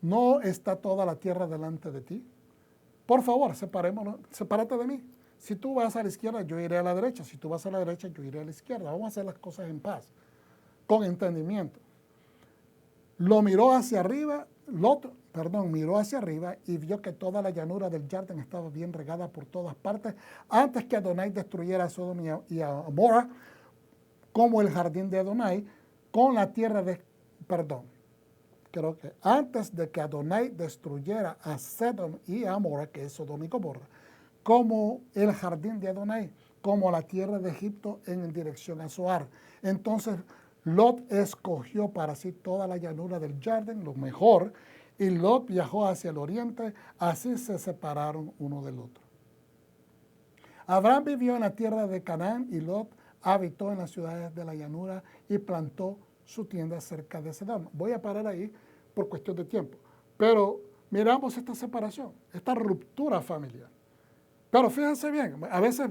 ¿no está toda la tierra delante de ti? Por favor, separémonos, sepárate de mí. Si tú vas a la izquierda, yo iré a la derecha. Si tú vas a la derecha, yo iré a la izquierda. Vamos a hacer las cosas en paz, con entendimiento. Lo miró hacia arriba, miró hacia arriba y vio que toda la llanura del Jordán estaba bien regada por todas partes, antes que Adonai destruyera a Sodoma y a Gomorra, como el jardín de Adonai, con la tierra de, creo que antes de que Adonai destruyera a Sodom y a Gomorra, que es Sodoma y Gomorra, como el jardín de Adonai, como la tierra de Egipto en dirección a Zoar. Entonces Lot escogió para sí toda la llanura del Jordán, lo mejor, y Lot viajó hacia el oriente, así se separaron uno del otro. Abraham vivió en la tierra de Canaán y Lot habitó en las ciudades de la llanura y plantó su tienda cerca de Sedom. Voy a parar ahí por cuestión de tiempo, pero miramos esta separación, esta ruptura familiar. Pero fíjense bien, a veces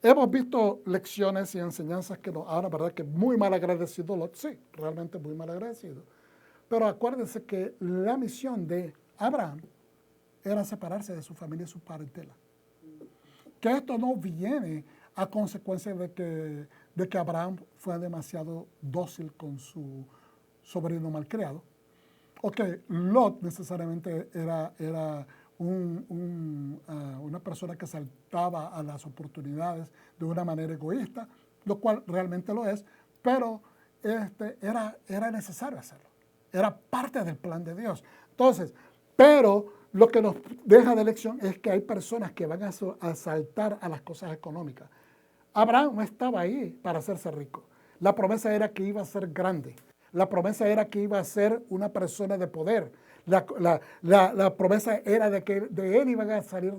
hemos visto lecciones y enseñanzas que nos hablan, ¿verdad? Que muy mal agradecido Lot, sí, realmente muy mal agradecido. Pero acuérdense que la misión de Abraham era separarse de su familia y su parentela. Que esto no viene a consecuencia de que Abraham fue demasiado dócil con su sobrino malcriado, o que Lot necesariamente era una persona que saltaba a las oportunidades de una manera egoísta, lo cual realmente lo es, pero era necesario hacerlo. Era parte del plan de Dios. Entonces, pero lo que nos deja de lección es que hay personas que van a saltar a las cosas económicas. Abraham no estaba ahí para hacerse rico. La promesa era que iba a ser grande. La promesa era que iba a ser una persona de poder. La promesa era de que de él iban a salir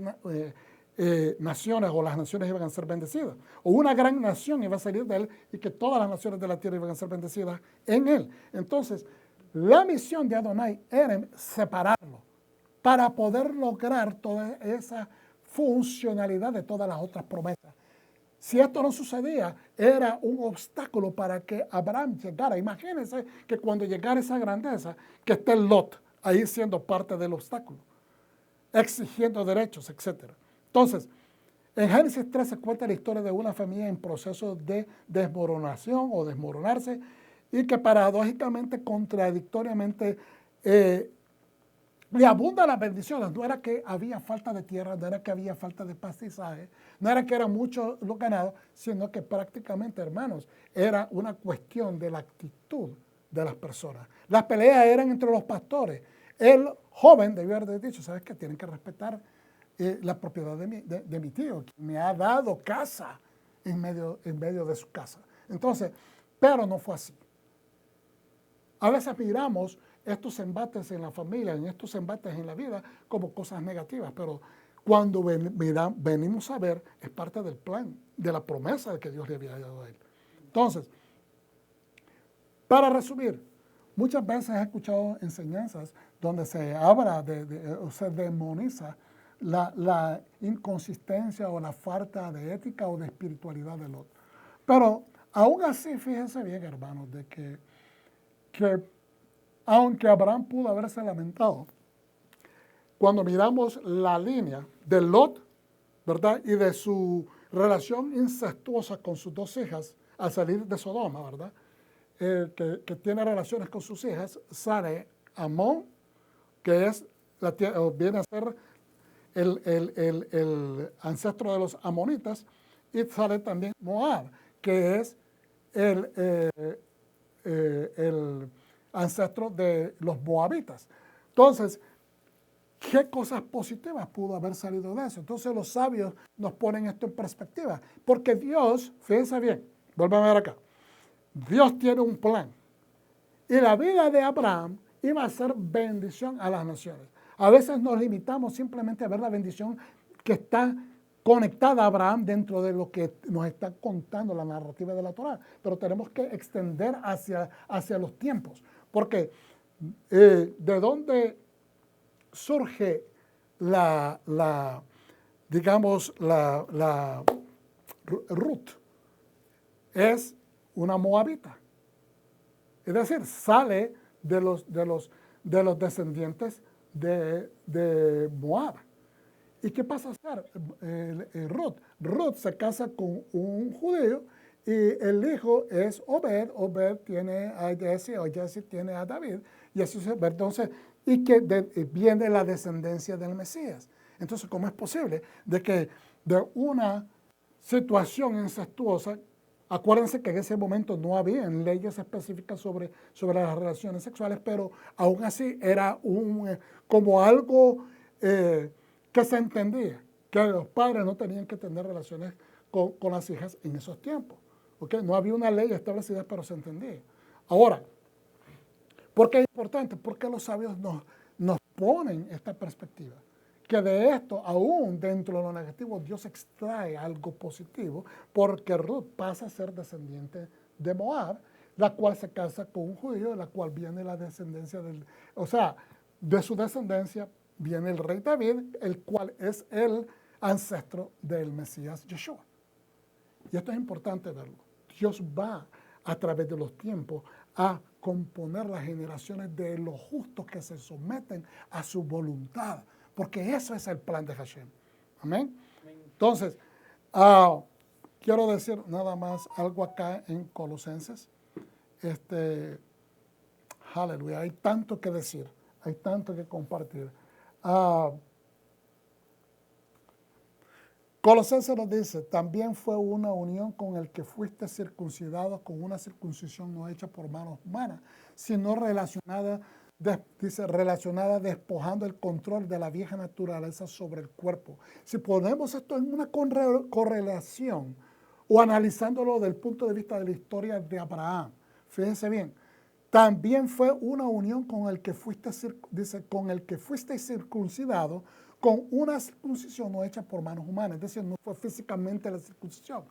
naciones, o las naciones iban a ser bendecidas. O una gran nación iba a salir de él y que todas las naciones de la tierra iban a ser bendecidas en él. Entonces, la misión de Adonai era separarlo para poder lograr toda esa funcionalidad de todas las otras promesas. Si esto no sucedía, era un obstáculo para que Abraham llegara. Imagínense que cuando llegara esa grandeza, que esté Lot ahí siendo parte del obstáculo, exigiendo derechos, etc. Entonces, en Génesis 3 se cuenta la historia de una familia en proceso de desmoronación o desmoronarse, y que paradójicamente, contradictoriamente, le abundan las bendiciones. No era que había falta de tierra, no era que había falta de pastizales, no era que era mucho lo ganado, sino que prácticamente, hermanos, era una cuestión de la actitud de las personas. Las peleas eran entre los pastores. El joven debió haber dicho, ¿sabes qué? Tienen que respetar la propiedad de mi tío, que me ha dado casa en medio de su casa. Entonces, pero no fue así. A veces miramos estos embates en la familia, en estos embates en la vida, como cosas negativas, pero cuando venimos a ver, es parte del plan, de la promesa que Dios le había dado a él. Entonces, para resumir, muchas veces he escuchado enseñanzas donde se habla o se demoniza la inconsistencia o la falta de ética o de espiritualidad del otro. Pero aún así, fíjense bien, hermanos, de que aunque Abraham pudo haberse lamentado, cuando miramos la línea de Lot, ¿verdad? Y de su relación incestuosa con sus dos hijas al salir de Sodoma, ¿verdad? Que tiene relaciones con sus hijas, sale Amón, que viene a ser el ancestro de los amonitas, y sale también Moab, que es el ancestro de los moabitas. Entonces, ¿qué cosas positivas pudo haber salido de eso? Entonces los sabios nos ponen esto en perspectiva, porque Dios, fíjense bien, vuelvan a ver acá, Dios tiene un plan, y la vida de Abraham iba a ser bendición a las naciones. A veces nos limitamos simplemente a ver la bendición que está conectada a Abraham dentro de lo que nos está contando la narrativa de la Torá, pero tenemos que extender hacia los tiempos, porque ¿de dónde surge digamos, la Ruth? Es una moabita. Es decir, sale de de los descendientes de Moab. ¿Y qué pasa a ser Ruth? Ruth se casa con un judío y el hijo es Obed. Obed tiene a Jesse, o Jesse tiene a David, y así se ve. Entonces, y que viene la descendencia del Mesías. Entonces, ¿cómo es posible de que de una situación incestuosa, acuérdense que en ese momento no había leyes específicas sobre las relaciones sexuales, pero aún así era como algo que se entendía, que los padres no tenían que tener relaciones con las hijas en esos tiempos. ¿Okay? No había una ley establecida, pero se entendía. Ahora, ¿por qué es importante? Porque los sabios nos ponen esta perspectiva, que de esto, aún dentro de lo negativo, Dios extrae algo positivo, porque Ruth pasa a ser descendiente de Moab, la cual se casa con un judío, de la cual viene la descendencia de su descendencia viene el rey David, el cual es el ancestro del Mesías Yeshua. Y esto es importante verlo. Dios va a través de los tiempos a componer las generaciones de los justos que se someten a su voluntad, porque eso es el plan de Hashem. Amén. Entonces, quiero decir nada más algo acá en Colosenses. Aleluya, hay tanto que decir, hay tanto que compartir. Colosenses nos dice, también fue una unión con el que fuiste circuncidado con una circuncisión no hecha por manos humanas, sino relacionada despojando el control de la vieja naturaleza sobre el cuerpo. Si ponemos esto en una correlación o analizándolo desde el punto de vista de la historia de Abraham, fíjense bien, también fue una unión con el que fuiste circuncidado con una circuncisión no hecha por manos humanas, es decir, no fue físicamente la circuncisión.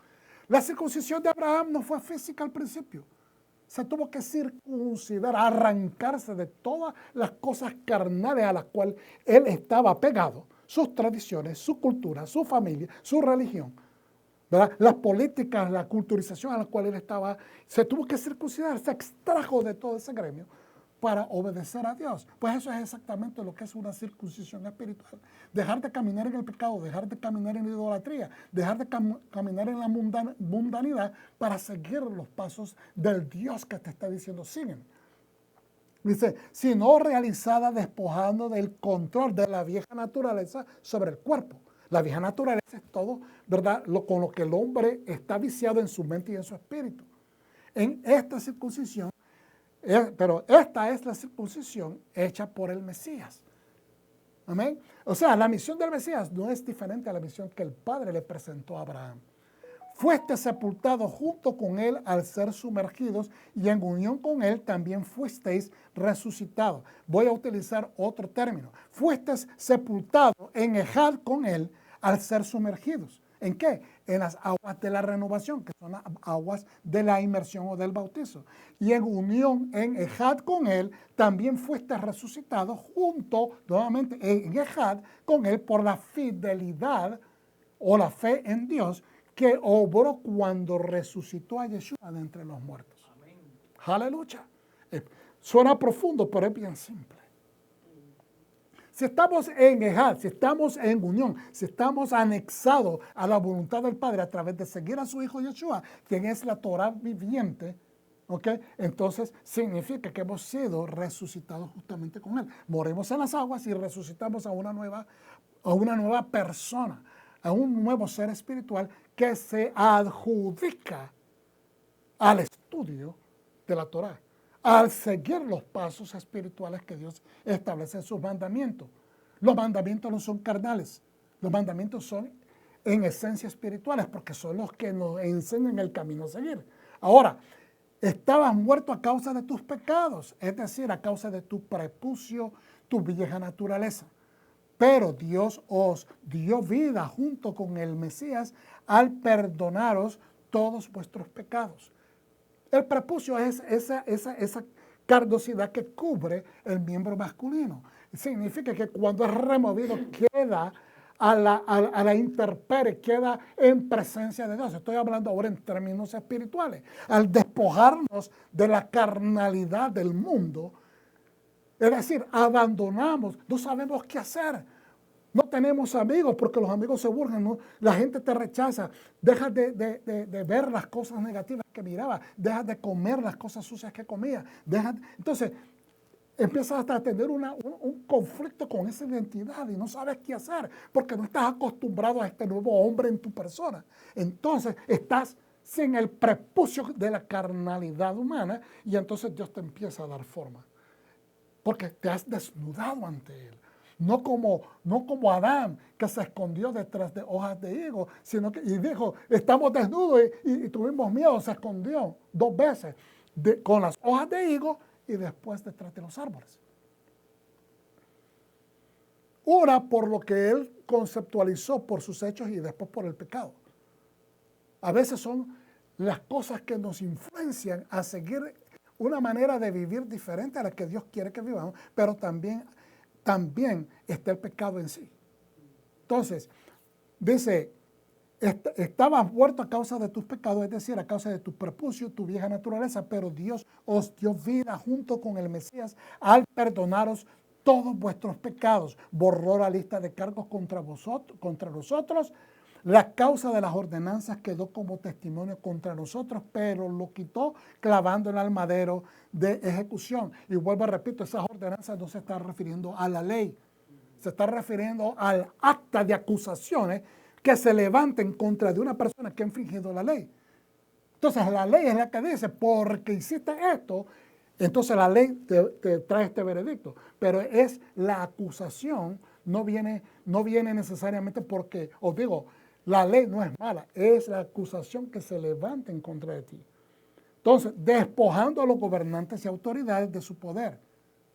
La circuncisión de Abraham no fue física al principio. Se tuvo que circuncidar, arrancarse de todas las cosas carnales a las cuales él estaba pegado, sus tradiciones, su cultura, su familia, su religión, ¿verdad? Las políticas, la culturización a la cual él estaba, se tuvo que circuncidar, se extrajo de todo ese gremio para obedecer a Dios. Pues eso es exactamente lo que es una circuncisión espiritual. Dejar de caminar en el pecado, dejar de caminar en la idolatría, dejar de caminar en la mundanidad para seguir los pasos del Dios que te está diciendo, siguen. Dice, sino realizada despojando del control de la vieja naturaleza sobre el cuerpo. La vieja naturaleza es todo, ¿verdad? Con lo que el hombre está viciado en su mente y en su espíritu. En esta circuncisión, pero esta es la circuncisión hecha por el Mesías. Amén. O sea, la misión del Mesías no es diferente a la misión que el Padre le presentó a Abraham. Fuiste sepultado junto con él al ser sumergidos y en unión con él también fuisteis resucitados. Voy a utilizar otro término. Fuisteis sepultado en Ejad con él al ser sumergidos. ¿En qué? En las aguas de la renovación, que son las aguas de la inmersión o del bautizo. Y en unión en Ejad con él, también fuiste resucitado junto, nuevamente, en Ejad con él por la fidelidad o la fe en Dios que obró cuando resucitó a Yeshua de entre los muertos. Amén. Aleluya. Suena profundo, pero es bien simple. Si estamos en Ejad, si estamos en unión, si estamos anexados a la voluntad del Padre a través de seguir a su Hijo Yeshua, quien es la Torah viviente, ¿okay? Entonces significa que hemos sido resucitados justamente con Él. Morimos en las aguas y resucitamos a una nueva persona, a un nuevo ser espiritual que se adjudica al estudio de la Torah, al seguir los pasos espirituales que Dios establece en sus mandamientos. Los mandamientos no son carnales, los mandamientos son en esencia espirituales, porque son los que nos enseñan el camino a seguir. Ahora, estabas muerto a causa de tus pecados, es decir, a causa de tu prepucio, tu vieja naturaleza. Pero Dios os dio vida junto con el Mesías al perdonaros todos vuestros pecados. El prepucio es esa carnosidad que cubre el miembro masculino. Significa que cuando es removido queda a la intemperie, queda en presencia de Dios. Estoy hablando ahora en términos espirituales. Al despojarnos de la carnalidad del mundo, Es decir, abandonamos, no sabemos qué hacer. No tenemos amigos porque los amigos se burlan, ¿no? La gente te rechaza. Dejas de ver las cosas negativas que miraba. Dejas de comer las cosas sucias que comía. Entonces, empiezas hasta a tener un conflicto con esa identidad y no sabes qué hacer porque no estás acostumbrado a este nuevo hombre en tu persona. Entonces, estás sin el prepucio de la carnalidad humana y entonces Dios te empieza a dar forma. Porque te has desnudado ante Él. No como Adán, que se escondió detrás de hojas de higo, sino que y dijo, estamos desnudos y tuvimos miedo, se escondió 2 veces con las hojas de higo y después detrás de los árboles. Una por lo que él conceptualizó por sus hechos y después por el pecado. A veces son las cosas que nos influencian a seguir una manera de vivir diferente a la que Dios quiere que vivamos, pero también está el pecado en sí. Entonces, dice, estabas muerto a causa de tus pecados, es decir, a causa de tu prepucio, tu vieja naturaleza, pero Dios os dio vida junto con el Mesías al perdonaros todos vuestros pecados. Borró la lista de cargos contra nosotros. La causa de las ordenanzas quedó como testimonio contra nosotros, pero lo quitó clavándola al madero de ejecución. Y vuelvo a repito, esas ordenanzas no se están refiriendo a la ley, se está refiriendo al acta de acusaciones que se levanten contra de una persona que ha infringido la ley. Entonces la ley es la que dice, porque hiciste esto, entonces la ley te trae este veredicto. Pero es la acusación, no viene necesariamente porque, os digo, la ley no es mala, es la acusación que se levanta en contra de ti. Entonces, despojando a los gobernantes y autoridades de su poder.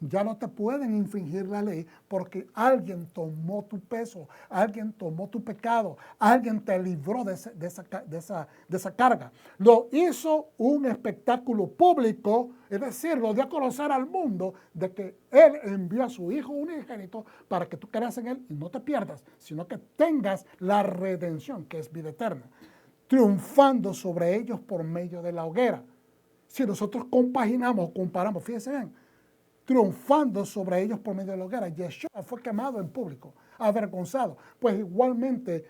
Ya no te pueden infringir la ley porque alguien tomó tu peso, alguien tomó tu pecado, alguien te libró de esa carga. Lo hizo un espectáculo público, es decir, lo dio a conocer al mundo de que Él envió a su Hijo unigénito para que tú creas en Él y no te pierdas, sino que tengas la redención, que es vida eterna, triunfando sobre ellos por medio de la hoguera. Si nosotros compaginamos, comparamos, fíjense bien, triunfando sobre ellos por medio de la hoguera. Yeshua fue quemado en público, avergonzado. Pues igualmente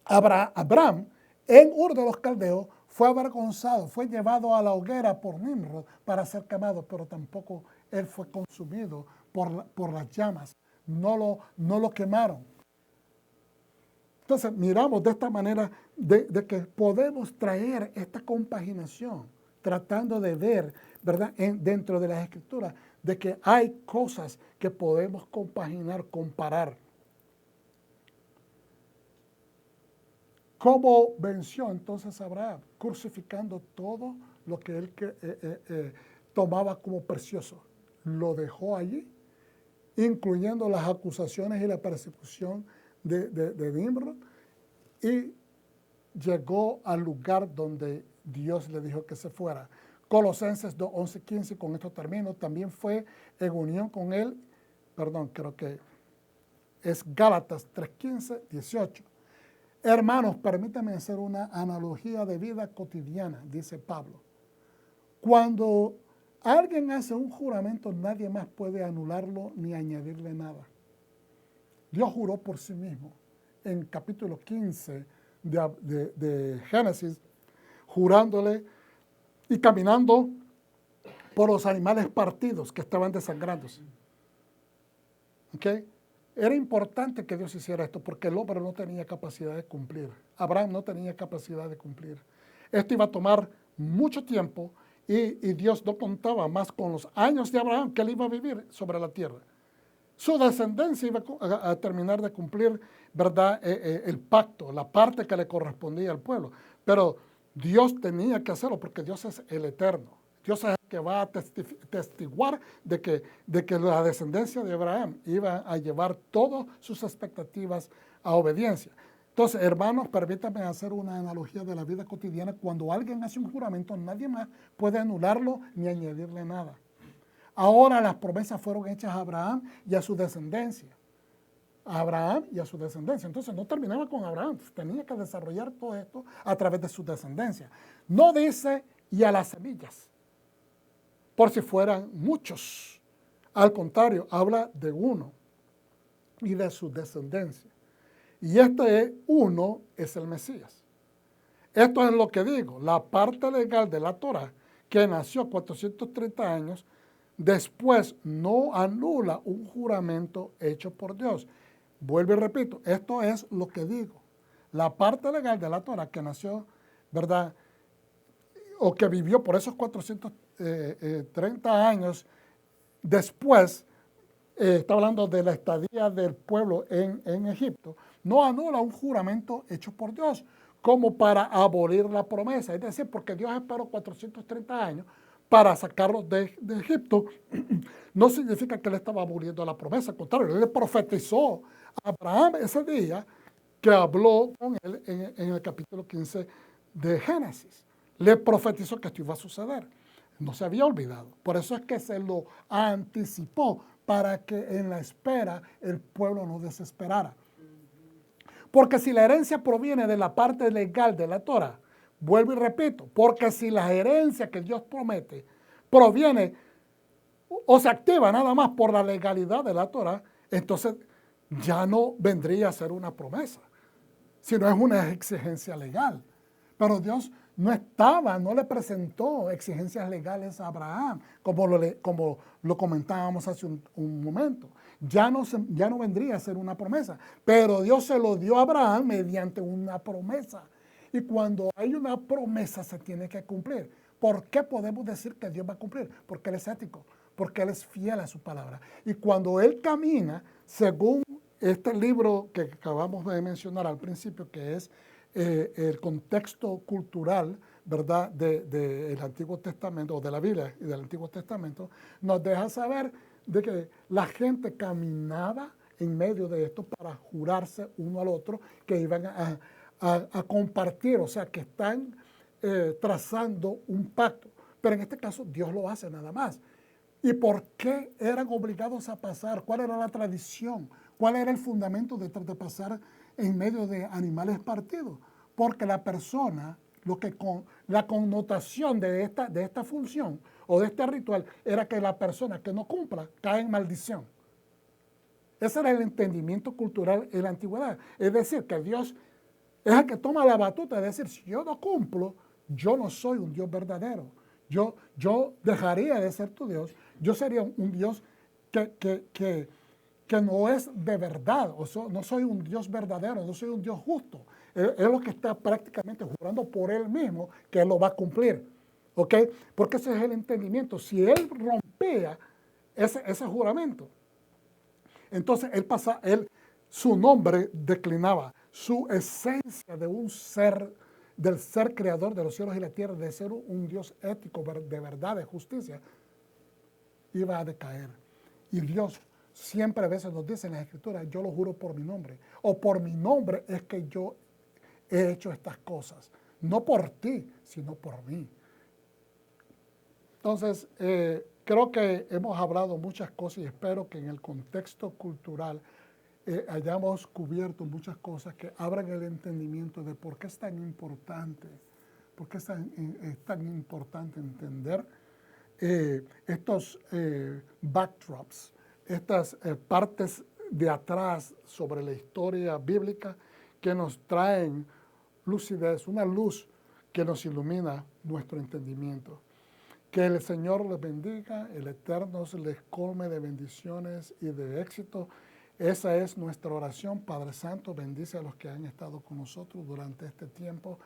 Abraham en Ur de los Caldeos fue avergonzado, fue llevado a la hoguera por Nimrod para ser quemado, pero tampoco él fue consumido por las llamas. No lo quemaron. Entonces miramos de esta manera de que podemos traer esta compaginación, tratando de ver, ¿verdad?, dentro de las Escrituras, de que hay cosas que podemos compaginar, comparar. ¿Cómo venció entonces Abraham? Crucificando todo lo que él tomaba como precioso. Lo dejó allí, incluyendo las acusaciones y la persecución de Nimrod, y llegó al lugar donde Dios le dijo que se fuera. Colosenses 2, 11, 15, con esto termino, también fue en unión con él, creo que es Gálatas 3, 15, 18. Hermanos, permítanme hacer una analogía de vida cotidiana, dice Pablo. Cuando alguien hace un juramento, nadie más puede anularlo ni añadirle nada. Dios juró por sí mismo. En capítulo 15 de Génesis, jurándole y caminando por los animales partidos que estaban desangrándose. ¿Okay? Era importante que Dios hiciera esto porque el hombre no tenía capacidad de cumplir. Abraham no tenía capacidad de cumplir. Esto iba a tomar mucho tiempo y Dios no contaba más con los años de Abraham que él iba a vivir sobre la tierra. Su descendencia iba a terminar de cumplir, ¿verdad?, el pacto, la parte que le correspondía al pueblo. Pero Dios tenía que hacerlo porque Dios es el eterno. Dios es el que va a testiguar de que la descendencia de Abraham iba a llevar todas sus expectativas a obediencia. Entonces, hermanos, permítanme hacer una analogía de la vida cotidiana. Cuando alguien hace un juramento, nadie más puede anularlo ni añadirle nada. Ahora las promesas fueron hechas a Abraham y a su descendencia. A Abraham y a su descendencia. Entonces no terminaba con Abraham, tenía que desarrollar todo esto a través de su descendencia. No dice y a las semillas, por si fueran muchos, Al contrario, habla de uno y de su descendencia. Y este uno es el Mesías. Esto es lo que digo, la parte legal de la Torá, que nació 430 años después, no anula un juramento hecho por Dios. Vuelvo y repito, esto es lo que digo. La parte legal de la Torá que nació, ¿verdad? O que vivió por esos 430 años después, está hablando de la estadía del pueblo en Egipto, no anula un juramento hecho por Dios como para abolir la promesa. Es decir, porque Dios esperó 430 años para sacarlos de Egipto, no significa que él estaba aboliendo la promesa. Al contrario, él le profetizó a Abraham ese día que habló con él en el capítulo 15 de Génesis. Le profetizó que esto iba a suceder. No se había olvidado. Por eso es que se lo anticipó, para que en la espera el pueblo no desesperara. Porque si la herencia proviene de la parte legal de la Torah, vuelvo y repito, porque si la herencia que Dios promete proviene o se activa nada más por la legalidad de la Torah, entonces ya no vendría a ser una promesa, sino es una exigencia legal. Pero Dios no le presentó exigencias legales a Abraham, como lo comentábamos hace un momento. Ya no vendría a ser una promesa, pero Dios se lo dio a Abraham mediante una promesa. Y cuando hay una promesa se tiene que cumplir. ¿Por qué podemos decir que Dios va a cumplir? Porque Él es ético, porque Él es fiel a su palabra. Y cuando Él camina, según este libro que acabamos de mencionar al principio, que es el contexto cultural, ¿verdad?, del Antiguo Testamento, o de la Biblia y del Antiguo Testamento, nos deja saber de que la gente caminaba en medio de esto para jurarse uno al otro que iban a compartir, o sea, que están trazando un pacto. Pero en este caso Dios lo hace nada más. ¿Y por qué eran obligados a pasar? ¿Cuál era la tradición? ¿Cuál era el fundamento de pasar en medio de animales partidos? Porque la persona, la connotación de esta función o de este ritual era que la persona que no cumpla cae en maldición. Ese era el entendimiento cultural en la antigüedad. Es decir, que Dios es el que toma la batuta, es decir, si yo no cumplo, yo no soy un Dios verdadero. Yo dejaría de ser tu Dios, yo sería un Dios que no es de verdad, no soy un Dios verdadero, no soy un Dios justo. Es lo que está prácticamente jurando por Él mismo que Él lo va a cumplir. ¿Ok? Porque ese es el entendimiento. Si Él rompía ese juramento, entonces su nombre declinaba, su esencia de un ser, del ser creador de los cielos y la tierra, de ser un Dios ético, de verdad, de justicia, iba a decaer. Y Dios siempre a veces nos dice en las Escrituras, yo lo juro por mi nombre, o por mi nombre es que yo he hecho estas cosas, no por ti, sino por mí. Entonces, creo que hemos hablado muchas cosas y espero que en el contexto cultural hayamos cubierto muchas cosas que abran el entendimiento de por qué es tan importante, entender estos backdrops, estas partes de atrás sobre la historia bíblica que nos traen lucidez, una luz que nos ilumina nuestro entendimiento. Que el Señor les bendiga, el Eterno les colme de bendiciones y de éxito. Esa es nuestra oración. Padre Santo, bendice a los que han estado con nosotros durante este tiempo.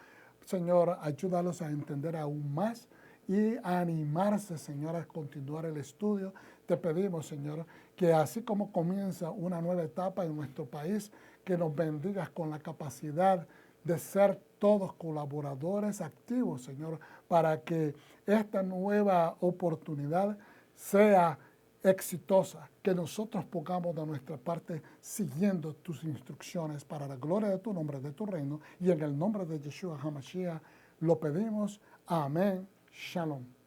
Señor, ayúdalos a entender aún más y a animarse, Señor, a continuar el estudio. Te pedimos, Señor, que así como comienza una nueva etapa en nuestro país, que nos bendigas con la capacidad de ser todos colaboradores activos, Señor, para que esta nueva oportunidad sea exitosa, que nosotros pongamos de nuestra parte siguiendo tus instrucciones para la gloria de tu nombre, de tu reino, y en el nombre de Yeshua HaMashiach lo pedimos. Amén. Shalom.